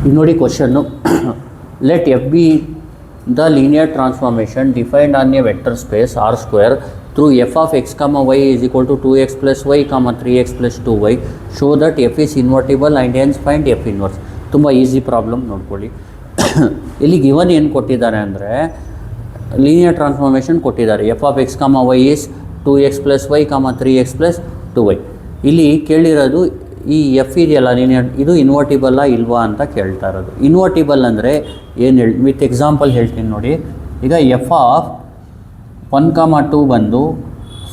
ಈಗ ನೋಡಿ question let f be the linear transformation defined on a vector space R square through f of x y is equal to 2x + y 3x + 2y show that F is invertible and hence find F inverse. ತುಂಬ easy problem ನೋಡ್ಕೊಳ್ಳಿ. ಇಲ್ಲಿ given ಏನು ಕೊಟ್ಟಿದ್ದಾರೆ ಅಂದರೆ linear transformation ಕೊಟ್ಟಿದ್ದಾರೆ. F of x y is 2x + y 3x + 2y. ಇಲ್ಲಿ ಕೇಳಿರೋದು ಈ F ಇದೆಯಲ್ಲ ಲೀನಿಯರ್, ಇದು ಇನ್ವರ್ಟಿಬಲ್ಲ ಇಲ್ವಾ ಅಂತ ಕೇಳ್ತಾ ಇರೋದು. ಇನ್ವರ್ಟಿಬಲ್ ಅಂದರೆ ಏನು ವಿತ್ ಎಕ್ಸಾಂಪಲ್ ಹೇಳ್ತೀನಿ ನೋಡಿ. ಈಗ ಎಫ್ ಆಫ್ 1, 2 ಬಂದು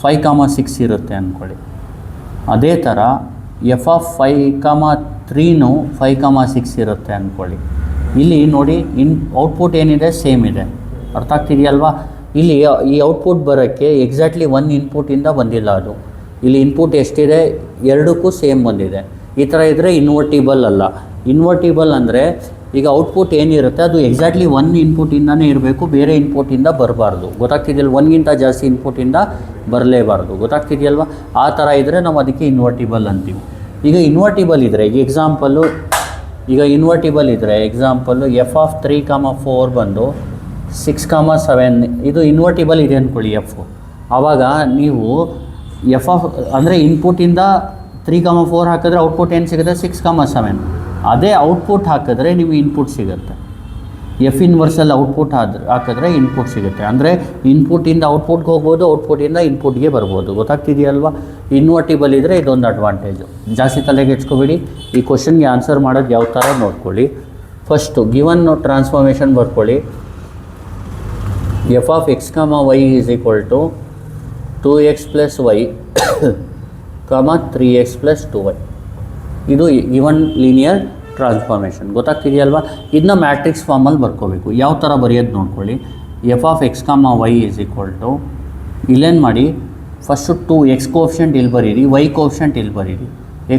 5, 6 ಇರುತ್ತೆ ಅಂದ್ಕೊಳ್ಳಿ. ಅದೇ ಥರ ಎಫ್ ಆಫ್ 5, 3 5, 6 ಇರುತ್ತೆ ಅಂದ್ಕೊಳ್ಳಿ. ಇಲ್ಲಿ ನೋಡಿ ಔಟ್ಪುಟ್ ಏನಿದೆ ಸೇಮ್ ಇದೆ. ಅರ್ಥ ಆಗ್ತಿದೆಯಲ್ವಾ? ಇಲ್ಲಿ ಈ ಔಟ್ಪುಟ್ ಬರೋಕ್ಕೆ ಎಕ್ಸಾಕ್ಟ್ಲಿ 1 ಇನ್ಪುಟ್ಟಿಂದ ಬಂದಿಲ್ಲ. ಅದು ಇಲ್ಲಿ ಇನ್ಪುಟ್ ಎಷ್ಟಿದೆ, ಎರಡಕ್ಕೂ ಸೇಮ್ ಬಂದಿದೆ. ಈ ಥರ ಇದ್ದರೆ ಇನ್ವರ್ಟಿಬಲ್ ಅಲ್ಲ. ಇನ್ವರ್ಟಿಬಲ್ ಅಂದರೆ ಈಗ ಔಟ್ಪುಟ್ ಏನಿರುತ್ತೆ ಅದು ಎಕ್ಸಾಕ್ಟ್ಲಿ 1 ಇನ್ಪುಟ್ಟಿಂದನೇ ಇರಬೇಕು, ಬೇರೆ ಇನ್ಪುಟ್ಟಿಂದ ಬರಬಾರ್ದು. ಗೊತ್ತಾಗ್ತಿದೆಯಲ್ಲ? 1ಗಿಂತ ಜಾಸ್ತಿ ಇನ್ಪುಟ್ಟಿಂದ ಬರಲೇಬಾರ್ದು. ಗೊತ್ತಾಗ್ತಿದೆಯಲ್ವ? ಆ ಥರ ಇದ್ದರೆ ನಾವು ಅದಕ್ಕೆ ಇನ್ವರ್ಟಿಬಲ್ ಅಂತೀವಿ. ಈಗ ಇನ್ವರ್ಟಿಬಲ್ ಇದ್ದರೆ ಈಗ ಇನ್ವರ್ಟಿಬಲ್ ಇದ್ದರೆ ಎಕ್ಸಾಂಪಲ್ಲು ಎಫ್ ಆಫ್ 3, 4 ಬಂದು 6, 7 ಇದು ಇನ್ವರ್ಟಿಬಲ್ ಇದೆ ಅಂದ್ಕೊಳ್ಳಿ ಎಫ್. ಆವಾಗ ನೀವು ಎಫ್ ಆಫ್ ಅಂದರೆ ಇನ್ಪುಟ್ಟಿಂದ 3, 4 ಹಾಕಿದ್ರೆ ಔಟ್ಪುಟ್ ಏನು ಸಿಗುತ್ತೆ, 6, 7. ಅದೇ ಔಟ್ಪುಟ್ ಹಾಕಿದ್ರೆ ನಿಮಗೆ ಇನ್ಪುಟ್ ಸಿಗುತ್ತೆ. ಎಫ್ ಇನ್ವರ್ಸಲ್ಲಿ ಔಟ್ಪುಟ್ ಹಾಕಿದ್ರೆ ಇನ್ಪುಟ್ ಸಿಗುತ್ತೆ. ಅಂದರೆ ಇನ್ಪುಟ್ಟಿಂದ ಔಟ್ಪುಟ್ಗೆ ಹೋಗ್ಬೋದು, ಔಟ್ಪುಟ್ಟಿಂದ ಇನ್ಪುಟ್ಗೆ ಬರ್ಬೋದು. ಗೊತ್ತಾಗ್ತಿದೆಯಲ್ವಾ? ಇನ್ವರ್ಟಿಬಲ್ ಇದ್ದರೆ ಇದೊಂದು ಅಡ್ವಾಂಟೇಜು. ಜಾಸ್ತಿ ತಲೆಗೆ ಹೆಚ್ಕೊಬೇಡಿ. ಈ ಕ್ವಶನ್ಗೆ ಆನ್ಸರ್ ಮಾಡೋದು ಯಾವ ಥರ ನೋಡ್ಕೊಳ್ಳಿ. ಫಸ್ಟು ಗಿವನ್ ಟ್ರಾನ್ಸ್ಫಾರ್ಮೇಷನ್ ಬರ್ಕೊಳ್ಳಿ. F of x y is equal to 2x + y 3x + 2y. ಇದು ಗಿವನ್ ಲೀನಿಯರ್ ಟ್ರಾನ್ಸ್ಫಾರ್ಮೇಷನ್. ಗೊತ್ತಾಗ್ತಿದೆಯಲ್ವಾ? ಇದನ್ನ ಮ್ಯಾಟ್ರಿಕ್ಸ್ ಫಾರ್ಮಲ್ಲಿ ಬರ್ಕೋಬೇಕು. ಯಾವ ಥರ ಬರೆಯೋದು ನೋಡ್ಕೊಳ್ಳಿ. F of x y is equal to ಇಲ್ಲೇನು ಮಾಡಿ, ಫಸ್ಟು 2x ಕೋಫಿಷಿಯಂಟ್ ಇಲ್ಲಿ ಬರೀರಿ, y ಕೋಫಿಷಿಯಂಟ್ ಇಲ್ಲಿ ಬರೀರಿ,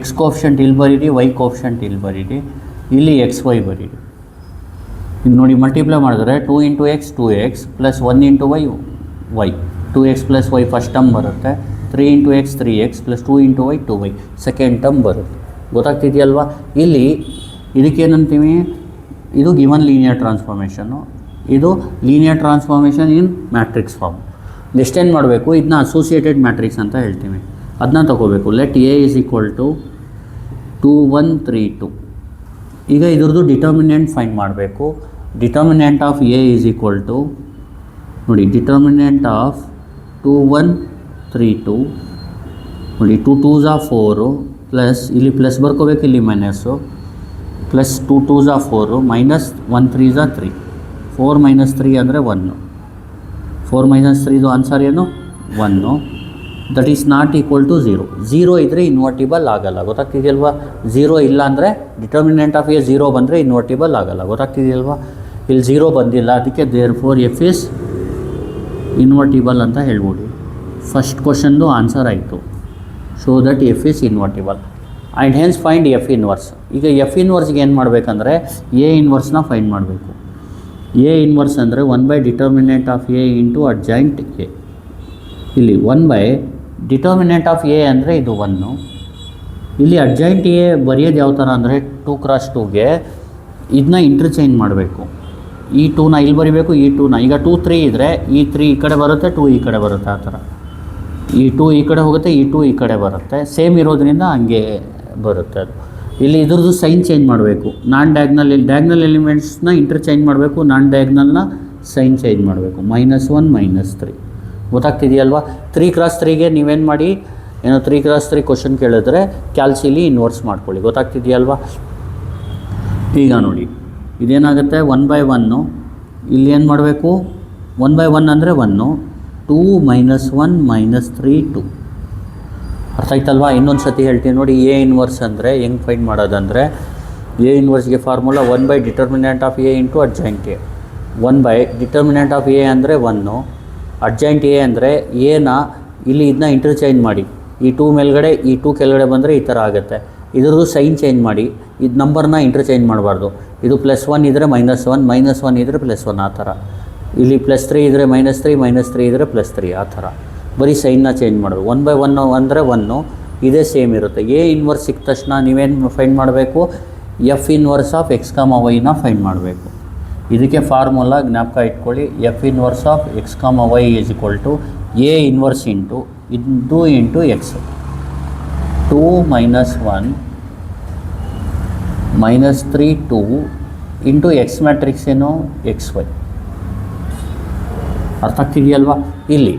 x ಕೋಫಿಷಿಯಂಟ್ ಇಲ್ಲಿ ಬರೀರಿ, y ಕೋಫಿಷಿಯಂಟ್ ಇಲ್ಲಿ ಬರೀರಿ, ಇಲ್ಲಿ xy ಬರೀರಿ. ಇದು ನೋಡಿ ಮಲ್ಟಿಪ್ಲೈ ಮಾಡಿದ್ರೆ 2 × x 2x + 1 × y y 2x + y first term ಬರುತ್ತೆ, 3 × x 3x + 2 × y 2y second term ಬರುತ್ತೆ. ಗೊತ್ತಾಗ್ತಿದೆಯಲ್ವಾ? ಇಲ್ಲಿ ಇದಕ್ಕೇನಂತೀವಿ, ಇದು ಗಿವನ್ ಲೀನಿಯರ್ ಟ್ರಾನ್ಸ್ಫಾರ್ಮೇಷನ್ನು, ಇದು linear transformation in matrix form. ನೆಕ್ಸ್ಟೇನು ಮಾಡಬೇಕು, ಇದನ್ನ ಅಸೋಸಿಯೇಟೆಡ್ ಮ್ಯಾಟ್ರಿಕ್ಸ್ ಅಂತ ಹೇಳ್ತೀವಿ. ಅದನ್ನ ತಗೋಬೇಕು. Let A is equal to 2, 1, 3, 2. ಈಗ ಇದ್ರದ್ದು ಡಿಟರ್ಮಿನೆಂಟ್ ಫೈಂಡ್ ಮಾಡಬೇಕು. Determinant of A is equal to ನೋಡಿ, ಡಿಟರ್ಮಿನೆಂಟ್ ಆಫ್ 2, 1, 3, 2 ನೋಡಿ, 2 2s are 4 ಪ್ಲಸ್ ಇಲ್ಲಿ ಪ್ಲಸ್ ಬರ್ಕೋಬೇಕು, ಇಲ್ಲಿ minus, plus 2 2s are 4 minus 1 3s are 3. 4 - 3 ಅಂದರೆ 1. 4 - 3 ಆನ್ಸರ್ ಏನು, 1. That is not equal to 0. 0 ಇದ್ದರೆ ಇನ್ವರ್ಟಿಬಲ್ ಆಗಲ್ಲ. ಗೊತ್ತಾಗ್ತಿದೆಯಲ್ವಾ? 0 ಇಲ್ಲ ಅಂದರೆ ಡಿಟರ್ಮಿನೆಂಟ್ ಆಫ್ ಎ 0 ಬಂದರೆ ಇನ್ವರ್ಟಿಬಲ್ ಆಗಲ್ಲ. ಗೊತ್ತಾಗ್ತಿದೆಯಲ್ವಾ? ಇಲ್ಲಿ 0 ಬಂದಿಲ್ಲ, ಅದಕ್ಕೆ ದೇರ್ಫೋರ್ ಎಫ್ ಇಸ್ ಇನ್ವರ್ಟಿಬಲ್ ಅಂತ ಹೇಳ್ಬೋದು. ಫಸ್ಟ್ ಕ್ವಶನ್ದು ಆನ್ಸರ್ ಆಯಿತು. Show that F is invertible and hence find F inverse. ಈಗ ಎಫ್ ಇನ್ವರ್ಸ್ಗೆ ಏನು ಮಾಡಬೇಕಂದ್ರೆ ಎ ಇನ್ವರ್ಸ್ನ ಫೈಂಡ್ ಮಾಡಬೇಕು. ಎ ಇನ್ವರ್ಸ್ ಅಂದರೆ one by determinant of A into adjoint A. ಇಲ್ಲಿ 1/ಡಿಟರ್ಮಿನೆಂಟ್ ಆಫ್ ಎ ಅಂದರೆ ಇದು 1. ಇಲ್ಲಿ ಅಡ್ಜಾಯಿಂಟ್ ಎ ಬರೆಯೋದು ಯಾವ ಥರ ಅಂದರೆ 2 × 2ಗೆ ಇದನ್ನ ಇಂಟರ್ಚೇಂಜ್ ಮಾಡಬೇಕು. ಈ 2ನ ಇಲ್ಲಿ ಬರೀಬೇಕು, ಈ 2ನ ಈಗ 2 3 ಇದ್ದರೆ ಈ 3 ಈ ಕಡೆ ಬರುತ್ತೆ, 2 ಈ ಕಡೆ ಬರುತ್ತೆ. ಆ ಥರ ಈ 2 ಈ ಕಡೆ ಹೋಗುತ್ತೆ, ಈ 2 ಈ ಕಡೆ ಬರುತ್ತೆ. ಸೇಮ್ ಇರೋದ್ರಿಂದ ಹಂಗೆ ಬರುತ್ತೆ ಅದು. ಇಲ್ಲಿ ಇದ್ರದ್ದು ಸೈನ್ ಚೇಂಜ್ ಮಾಡಬೇಕು. ಡಯಾಗ್ನಲ್ ಎಲಿಮೆಂಟ್ಸ್ನ ಇಂಟರ್ಚೇಂಜ್ ಮಾಡಬೇಕು, ನಾನ್ ಡಯಾಗ್ನಲ್ನ ಸೈನ್ ಚೇಂಜ್ ಮಾಡಬೇಕು. -1 -3. ಗೊತ್ತಾಗ್ತಿದೆಯಲ್ವಾ? 3 × 3ಗೆ ನೀವೇನು ಮಾಡಿ, ಏನೋ 3 × 3 ಕ್ವಶನ್ ಕೇಳಿದ್ರೆ ಕ್ಯಾಲ್ಸಿಲಿ ಇನ್ವರ್ಸ್ ಮಾಡ್ಕೊಳ್ಳಿ. ಗೊತ್ತಾಗ್ತಿದೆಯಲ್ವಾ? ಈಗ ನೋಡಿ ಇದೇನಾಗುತ್ತೆ, 1/1. ಇಲ್ಲಿ ಏನು ಮಾಡಬೇಕು, 1/1 ಅಂದರೆ 1, 2 - 1 - 3 2. ಅರ್ಥ ಆಯ್ತಲ್ವಾ? ಇನ್ನೊಂದು ಸತಿ ಹೇಳ್ತೀನಿ ನೋಡಿ. ಎ ಇನ್ವರ್ಸ್ ಅಂದರೆ ಹೆಂಗೆ ಫೈಂಡ್ ಮಾಡೋದಂದರೆ, ಎ ಇನ್ವರ್ಸ್ಗೆ formula one by determinant of A into adjoint A. One by determinant of A ಅಂದರೆ 1, ಅಡ್ಜಾಯಿಂಟ್ ಎ ಅಂದರೆ ಎನ ಇಲ್ಲಿ ಇದನ್ನ ಇಂಟರ್ಚೇಂಜ್ ಮಾಡಿ. ಈ 2 ಮೇಲ್ಗಡೆ ಈ 2 ಕೆಳಗಡೆ ಬಂದರೆ ಈ ಥರ ಆಗುತ್ತೆ. ಇದ್ರದ್ದು ಸೈನ್ ಚೇಂಜ್ ಮಾಡಿ, ಇದು ನಂಬರ್ನ ಇಂಟರ್ಚೇಂಜ್ ಮಾಡಬಾರ್ದು. ಇದು +1 ಇದ್ದರೆ -1, -1 ಇದ್ದರೆ +1 ಆ ಥರ. ಇಲ್ಲಿ +3 ಇದ್ದರೆ -3, -3 ಇದ್ದರೆ +3 ಆ ಥರ. ಬರೀ ಸೈನ್ನ ಚೇಂಜ್ ಮಾಡೋದು. 1/1 ಅಂದರೆ 1 ಇದೇ ಸೇಮ್ ಇರುತ್ತೆ. ಎ ಇನ್ವರ್ಸ್ ಸಿಕ್ಕ ತಕ್ಷಣ ನೀವೇನು ಫೈಂಡ್ ಮಾಡಬೇಕು, ಎಫ್ ಇನ್ವರ್ಸ್ ಆಫ್ ಎಕ್ಸ್ ಕಾಮ ವೈನ ಫೈಂಡ್ ಮಾಡಬೇಕು. ಇದಕ್ಕೆ ಫಾರ್ಮುಲಾ ಜ್ಞಾಪಕ ಇಟ್ಕೊಳ್ಳಿ. F inverse of x comma y is equal to A inverse into x. 2 minus 1 minus 3 2 into x matrix ಏನು ಎಕ್ಸ್ ವೈ. ಅರ್ಥ ಆಗ್ತಿದೆಯಲ್ವಾ? ಇಲ್ಲಿ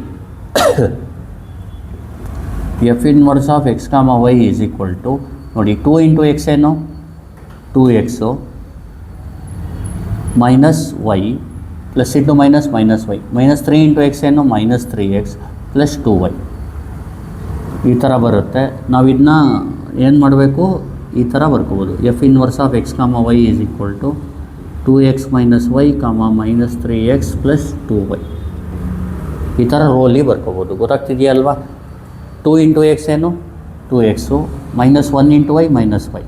f inverse of x comma y is equal to ನೋಡಿ 2 into x ಏನು 2x minus y plus into minus y minus 3 into x ಏನು minus 3x plus 2y. ಈ ಥರ ಬರುತ್ತೆ. ನಾವು ಇದನ್ನ ಏನು ಮಾಡಬೇಕು, ಈ ಥರ ಬರ್ಕೋಬೋದು. F inverse of x comma y is equal to 2x minus y comma minus 3x plus 2y. ಈ ಥರ ರೋಲಿ ಬರ್ಕೋಬೋದು. ಗೊತ್ತಾಗ್ತಿದೆಯಲ್ವಾ? 2 ಇಂಟು ಎಕ್ಸ್ ಏನು 2x minus 1 into y minus y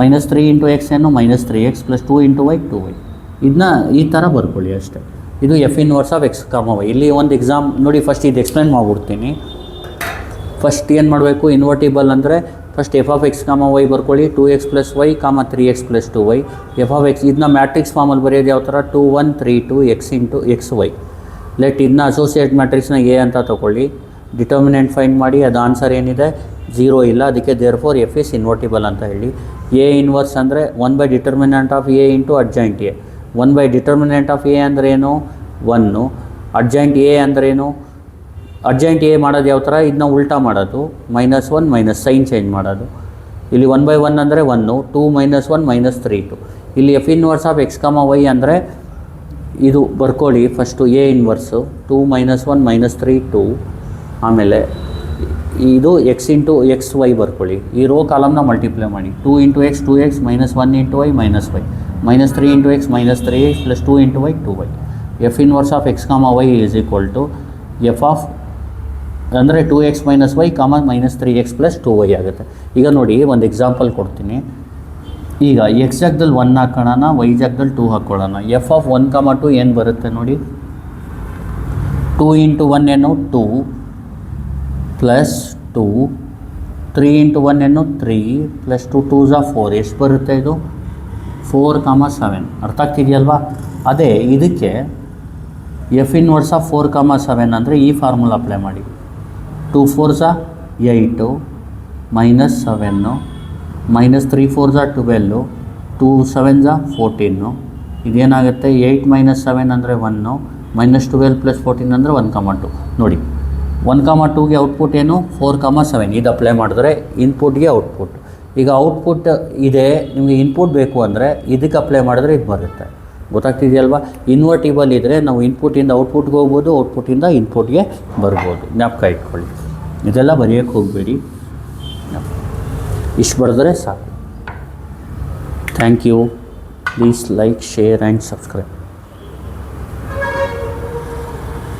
minus 3 into x ಏನು minus 3x plus 2 into y 2y. ಇದನ್ನ ಈ ಥರ ಬರ್ಕೊಳ್ಳಿ ಅಷ್ಟೇ. ಇದು f inverse of x comma y. ಇಲ್ಲಿ ಒಂದು ಎಕ್ಸಾಮ್ ನೋಡಿ, ಫಸ್ಟ್ ಇದು ಎಕ್ಸ್ಪ್ಲೇನ್ ಮಾಡಿಬಿಡ್ತೀನಿ. ಫಸ್ಟ್ ಏನು ಮಾಡಬೇಕು, ಇನ್ವರ್ಟಿಬಲ್ ಅಂದರೆ first f of x comma y ಬರ್ಕೊಳ್ಳಿ. 2x plus y comma 3x plus 2y. F of x ಇದನ್ನ ಮ್ಯಾಟ್ರಿಕ್ಸ್ ಫಾರ್ಮಲ್ಲಿ ಬರೆಯೋದು ಯಾವ ಥರ 2 1 3 2 x into x y. Let ಇದನ್ನ ಅಸೋಸಿಯೇಟ್ ಮ್ಯಾಟ್ರಿಕ್ಸ್ನ ಎ ಅಂತ ತೊಗೊಳ್ಳಿ. ಡಿಟರ್ಮಿನೆಂಟ್ ಫೈಂಡ್ ಮಾಡಿ. ಅದು ಆನ್ಸರ್ ಏನಿದೆ 0 ಇಲ್ಲ. ಅದಕ್ಕೆ ದೇರ್ಫೋರ್ ಎಫ್ ಇಸ್ ಇನ್ವರ್ಟಿಬಲ್ ಅಂತ ಹೇಳಿ. ಎ ಇನ್ವರ್ಸ್ ಅಂದರೆ 1 by determinant of A into adjoint A. 1 by determinant of A ಅಂದ್ರೇನು 1. ಅಡ್ಜಾಯಿಂಟ್ ಎ ಅಂದ್ರೇನು, ಅಡ್ಜಾಯಿಂಟ್ ಎ ಮಾಡೋದು ಯಾವ ಥರ, ಇದನ್ನ ಉಲ್ಟಾ ಮಾಡೋದು -1 ಮೈನಸ್ ಸೈನ್ ಚೇಂಜ್ ಮಾಡೋದು. ಇಲ್ಲಿ 1 ಬೈ 1 ಅಂದರೆ 1 2 ಮೈನಸ್ 1 ಮೈನಸ್ 3 2. ಇಲ್ಲಿ f inverse of x comma Y ಅಂದರೆ ಇದು ಬರ್ಕೊಳ್ಳಿ. First A inverse 2 minus 1 minus 3 2. ಆಮೇಲೆ ಇದು ಎಕ್ಸ್ ಇಂಟು ಎಕ್ಸ್ ವೈ ಬರ್ಕೊಳ್ಳಿ. ಈ ರೋ ಕಾಲಮ್ನ ಮಲ್ಟಿಪ್ಲೈ ಮಾಡಿ. 2 into x 2x minus 1 into y minus y minus 3 into x minus 3x plus 2 into y 2y. F inverse of x comma y is equal to f of ಅಂದರೆ 2x minus y comma minus 3x plus 2y ಆಗುತ್ತೆ. ಈಗ ನೋಡಿ ಒಂದು example ಕೊಡ್ತೀನಿ. ಈಗ X ಜಾಗದಲ್ಲಿ 1 ಹಾಕೋಣ, Y ಜಾಗದಲ್ಲಿ 2 ಹಾಕ್ಕೊಳ್ಳೋಣ. ಎಫ್ ಆಫ್ 1 ಕಾಮ 2 ಏನು ಬರುತ್ತೆ ನೋಡಿ, 2 ಇಂಟು 1 ಏನು 2 ಪ್ಲಸ್ 2 3 ಇಂಟು 1 ಏನು 3 ಪ್ಲಸ್ 2 2s 4. ಎಷ್ಟು ಬರುತ್ತೆ ಇದು 4 ಕಾಮ 7. ಅರ್ಥ ಆಗ್ತಿದೆಯಲ್ವಾ? ಅದೇ ಇದಕ್ಕೆ ಎಫ್ ಇನ್ವರ್ಸ್ ಆಫ್ 4 ಕಾಮ 7 ಅಂದರೆ ಈ ಫಾರ್ಮುಲಾ ಅಪ್ಲೈ ಮಾಡಿ. 2 4s 8 minus 7 minus 3 4s 12 2 7s 14. ಇದೇನಾಗುತ್ತೆ 8 minus 7 ಅಂದರೆ 1 ಮೈನಸ್ 12 ಪ್ಲಸ್ 14 ಅಂದರೆ 1 ಕಾಮ 2. ನೋಡಿ 1 ಕಾಮ 2ಗೆ ಔಟ್ಪುಟ್ ಏನು 4 ಕಾಮ 7. ಇದು ಅಪ್ಲೈ ಮಾಡಿದ್ರೆ ಇನ್ಪುಟ್ಗೆ ಔಟ್ಪುಟ್. ಈಗ ಔಟ್ಪುಟ್ ಇದೆ, ನಿಮಗೆ ಇನ್ಪುಟ್ ಬೇಕು ಅಂದರೆ ಇದಕ್ಕೆ ಅಪ್ಲೈ ಮಾಡಿದ್ರೆ ಇದು ಬರುತ್ತೆ. ಗೊತ್ತಾಗ್ತಿದೆಯಲ್ವಾ? ಇನ್ವರ್ಟಿಬಲ್ ಇದ್ದರೆ ನಾವು ಇನ್ಪುಟ್ಟಿಂದ ಔಟ್ಪುಟ್ಗೆ ಹೋಗ್ಬೋದು, ಔಟ್ಪುಟ್ಟಿಂದ ಇನ್ಪುಟ್ಗೆ ಬರ್ಬೋದು. ಜ್ಞಾಪಕ ಇಟ್ಕೊಳ್ಳಿ. ಇದೆಲ್ಲ ಬರೆಯೋಕ್ಕೆ ಹೋಗಬೇಡಿ, ಇಷ್ಟು ಬರೆದ್ರೆ ಸಾಕು. Thank you. Please like, share and subscribe.